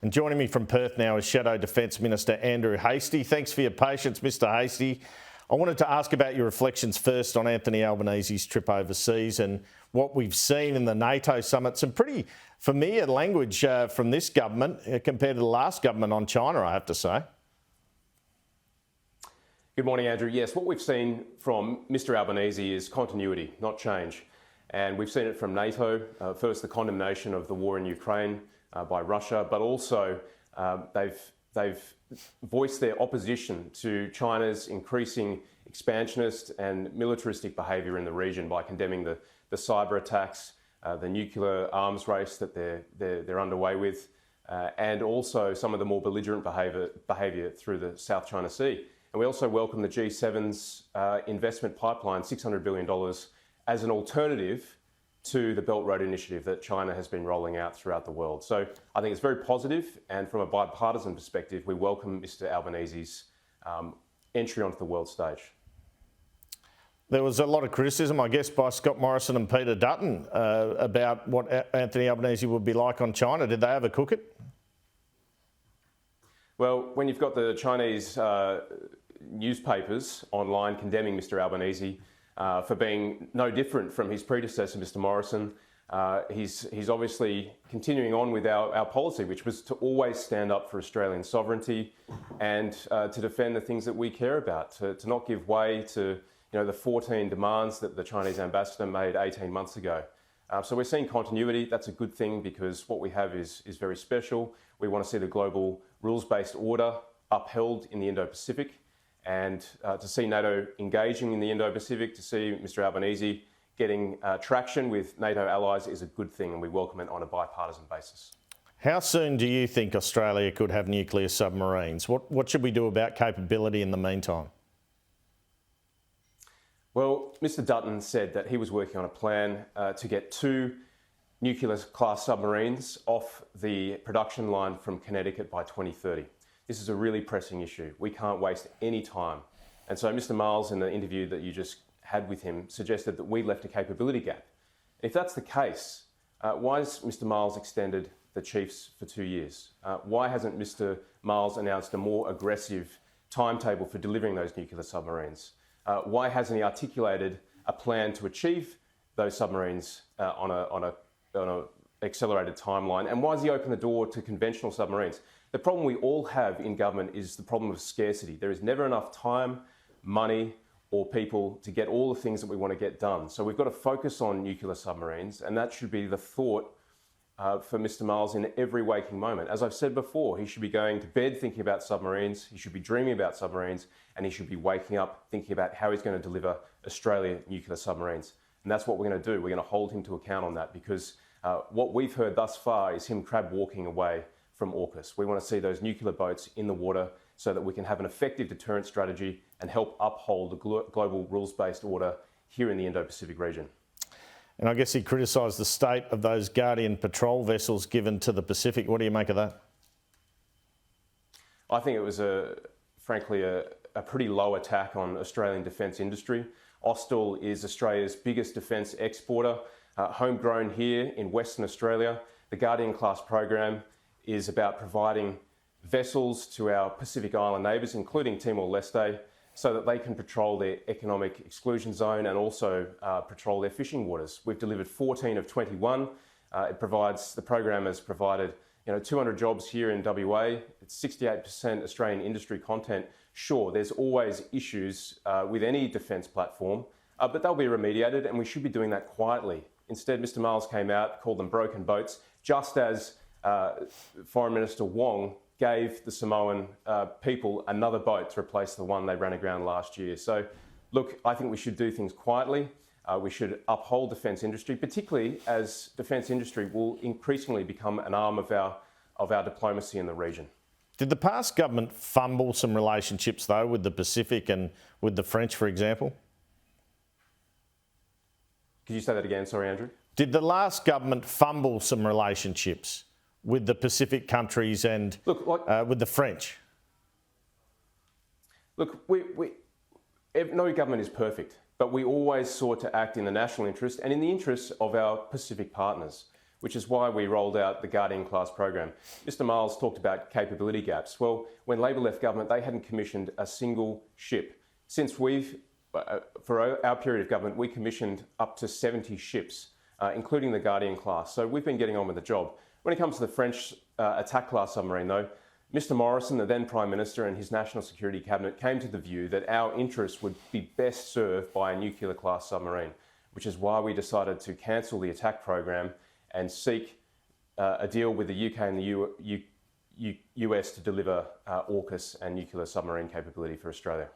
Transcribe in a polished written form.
And joining me from Perth now is Shadow Defence Minister Andrew Hastie. Thanks for your patience, Mr Hastie. I wanted to ask about your reflections first on Anthony Albanese's trip overseas and what we've seen in the NATO summit. Some pretty familiar language from this government compared to the last government on China, I have to say. Good morning, Andrew. Yes, what we've seen from Mr Albanese is continuity, not change. And we've seen it from NATO, first the condemnation of the war in Ukraine by Russia, but also they've voiced their opposition to China's increasing expansionist and militaristic behaviour in the region by condemning the cyber attacks, the nuclear arms race that they're underway with, and also some of the more belligerent behaviour through the South China Sea. And we also welcome the G7's investment pipeline, $600 billion, as an alternative to the Belt Road Initiative that China has been rolling out throughout the world. So I think it's very positive, and from a bipartisan perspective, we welcome Mr Albanese's entry onto the world stage. There was a lot of criticism, I guess, by Scott Morrison and Peter Dutton about what Anthony Albanese would be like on China. Did they overcook it? Well, when you've got the Chinese newspapers online condemning Mr Albanese for being no different from his predecessor, Mr Morrison, he's obviously continuing on with our policy, which was to always stand up for Australian sovereignty and to defend the things that we care about, to not give way to the 14 demands that the Chinese ambassador made 18 months ago. So we're seeing continuity. That's a good thing because what we have is very special. We want to see the global rules-based order upheld in the Indo-Pacific, and to see NATO engaging in the Indo-Pacific, to see Mr Albanese getting traction with NATO allies is a good thing, and we welcome it on a bipartisan basis. How soon do you think Australia could have nuclear submarines? What should we do about capability in the meantime? Well, Mr Dutton said that he was working on a plan to get 2 nuclear-class submarines off the production line from Connecticut by 2030. This is a really pressing issue. We can't waste any time. And so Mr Miles, in the interview that you just had with him, suggested that we left a capability gap. If that's the case, why has Mr Miles extended the Chiefs for 2 years? Why hasn't Mr Miles announced a more aggressive timetable for delivering those nuclear submarines? Why hasn't he articulated a plan to achieve those submarines on an accelerated timeline? And why has he opened the door to conventional submarines? The problem we all have in government is the problem of scarcity. There is never enough time, money, or people to get all the things that we want to get done. So we've got to focus on nuclear submarines, and that should be the thought for Mr Miles in every waking moment. As I've said before, he should be going to bed thinking about submarines, he should be dreaming about submarines, and he should be waking up thinking about how he's going to deliver Australia nuclear submarines. And that's what we're going to do. We're going to hold him to account on that, because what we've heard thus far is him crab walking away from AUKUS. We want to see those nuclear boats in the water so that we can have an effective deterrent strategy and help uphold the global rules-based order here in the Indo-Pacific region. And I guess he criticised the state of those Guardian patrol vessels given to the Pacific. What do you make of that? I think it was, frankly, a pretty low attack on Australian defence industry. Austal is Australia's biggest defence exporter, homegrown here in Western Australia. The Guardian-class program is about providing vessels to our Pacific Island neighbours, including Timor-Leste, so that they can patrol their economic exclusion zone and also patrol their fishing waters. We've delivered 14 of 21. The program has provided 200 jobs here in WA. It's 68% Australian industry content. Sure, there's always issues with any defence platform, but they'll be remediated, and we should be doing that quietly. Instead, Mr Miles came out, called them broken boats, just as Foreign Minister Wong gave the Samoan people another boat to replace the one they ran aground last year. So, look, I think we should do things quietly. We should uphold defence industry, particularly as defence industry will increasingly become an arm of our diplomacy in the region. Did the past government fumble some relationships, though, with the Pacific and with the French, for example? Could you say that again? Sorry, Andrew. Did the last government fumble some relationships with the Pacific countries and with the French? Look, no government is perfect, but we always sought to act in the national interest and in the interests of our Pacific partners. which is why we rolled out the Guardian-class program. Mr Miles talked about capability gaps. Well, when Labor left government, they hadn't commissioned a single ship. Since for our period of government, we commissioned up to 70 ships, including the Guardian-class. So we've been getting on with the job. When it comes to the French attack-class submarine, though, Mr Morrison, the then Prime Minister, and his National Security Cabinet came to the view that our interests would be best served by a nuclear-class submarine, which is why we decided to cancel the attack program and seek a deal with the UK and the US to deliver AUKUS and nuclear submarine capability for Australia.